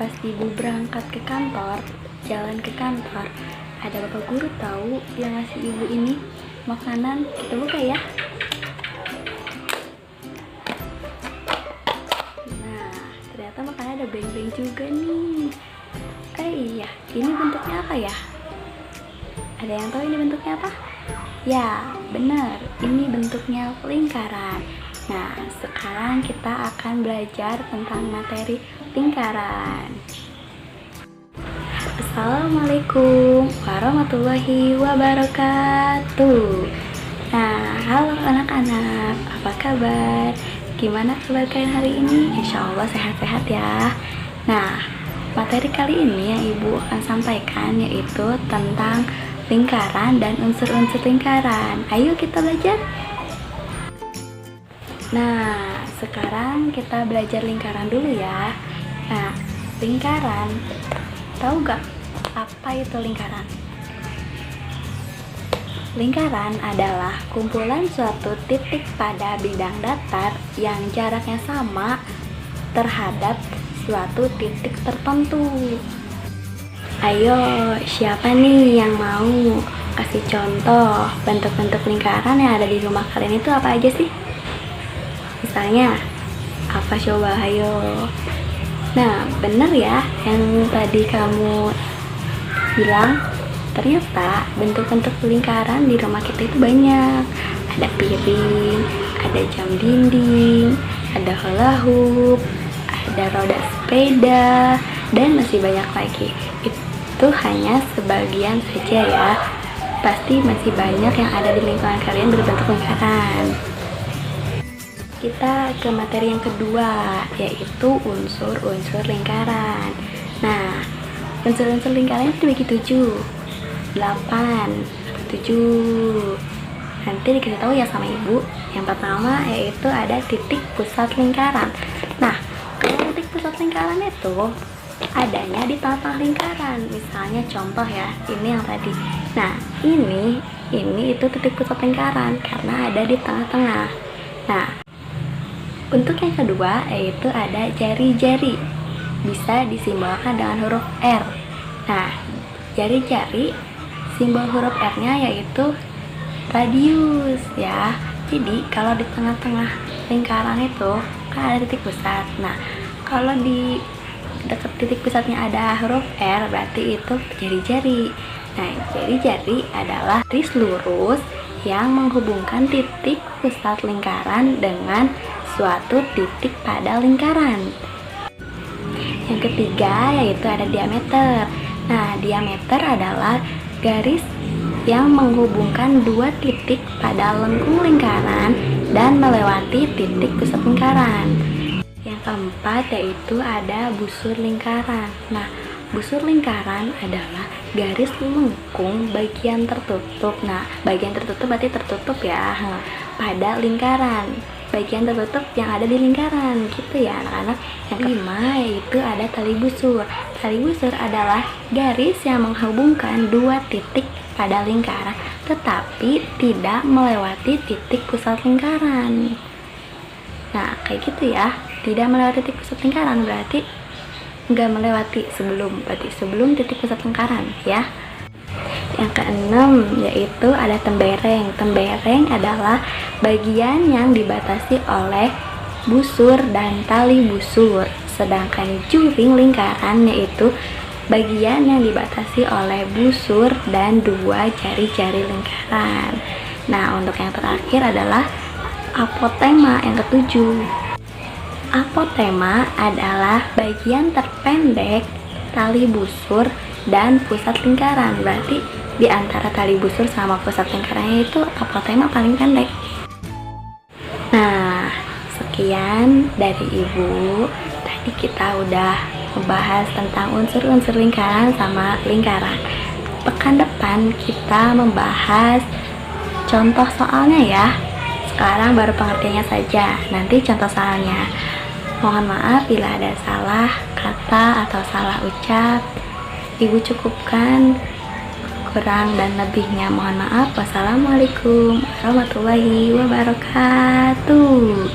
Pas ibu berangkat ke kantor, jalan ke kantor, ada bapak guru tahu yang ngasih ibu ini makanan. Kita buka ya. Nah, ternyata makanannya ada beng-beng juga nih. Iya, ini bentuknya apa ya? Ada yang tahu ini bentuknya apa? Ya, benar, ini bentuknya lingkaran. Nah, sekarang kita akan belajar tentang materi lingkaran. Assalamualaikum warahmatullahi wabarakatuh. Nah, halo anak-anak, apa kabar? Gimana kabar kalian hari ini? Insya Allah sehat-sehat ya. Nah, materi kali ini yang ibu akan sampaikan yaitu tentang lingkaran dan unsur-unsur lingkaran. Ayo kita belajar. Nah, sekarang kita belajar lingkaran dulu ya. Nah, lingkaran, tahu gak apa itu lingkaran? Lingkaran adalah kumpulan suatu titik pada bidang datar yang jaraknya sama terhadap suatu titik tertentu. Ayo, siapa nih yang mau kasih contoh bentuk-bentuk lingkaran yang ada di rumah kalian itu apa aja sih? Misalnya, apa coba, ayo. Nah, bener ya yang tadi kamu bilang. Ternyata bentuk-bentuk lingkaran di rumah kita itu banyak. Ada piring, ada jam dinding, ada hula hoop, ada roda sepeda, dan masih banyak lagi. Itu hanya sebagian saja ya. Pasti masih banyak yang ada di lingkungan kalian berbentuk lingkaran. Kita ke materi yang kedua, yaitu unsur-unsur lingkaran. Nah, unsur-unsur lingkaran itu dibagi 7, 8, 7. Nanti dikasih tahu ya sama ibu. Yang pertama yaitu ada titik pusat lingkaran. Nah, kalau titik pusat lingkaran itu adanya di tengah-tengah lingkaran. Misalnya contoh ya, ini yang tadi. Nah, ini itu titik pusat lingkaran karena ada di tengah-tengah. Nah, untuk yang kedua yaitu ada jari-jari, bisa disimbolkan dengan huruf R. Nah, jari-jari simbol huruf R-nya yaitu radius ya. Jadi kalau di tengah-tengah lingkaran itu kan ada titik pusat. Nah, kalau di dekat titik pusatnya ada huruf R, berarti itu jari-jari. Nah, jari-jari adalah garis lurus yang menghubungkan titik pusat lingkaran dengan suatu titik pada lingkaran. Yang ketiga yaitu ada diameter. Nah, diameter adalah garis yang menghubungkan dua titik pada lengkung lingkaran dan melewati titik pusat lingkaran. Yang keempat yaitu ada busur lingkaran. Nah, busur lingkaran adalah garis lengkung bagian tertutup. Nah, bagian tertutup berarti tertutup ya pada lingkaran. Bagian tertutup yang ada di lingkaran gitu ya anak-anak. Yang kelima yaitu ada tali busur. Tali busur adalah garis yang menghubungkan dua titik pada lingkaran tetapi tidak melewati titik pusat lingkaran. Nah, kayak gitu ya. Tidak melewati titik pusat lingkaran berarti nggak melewati sebelum titik pusat lingkaran ya. Yang keenam yaitu ada tembereng. Tembereng adalah bagian yang dibatasi oleh busur dan tali busur. Sedangkan juring lingkaran yaitu bagian yang dibatasi oleh busur dan dua jari-jari lingkaran. Nah, untuk yang terakhir adalah apotema yang ketujuh. Apotema adalah bagian terpendek tali busur dan pusat lingkaran. Berarti di antara tali busur sama pusat lingkarannya itu apotema paling pendek. Nah, sekian dari ibu. Tadi kita udah membahas tentang unsur-unsur lingkaran sama lingkaran. Pekan depan kita membahas contoh soalnya ya. Sekarang baru pengertiannya saja, nanti contoh soalnya. Mohon maaf bila ada salah kata atau salah ucap. Ibu cukupkan, kurang dan lebihnya mohon maaf. Wassalamualaikum warahmatullahi wabarakatuh.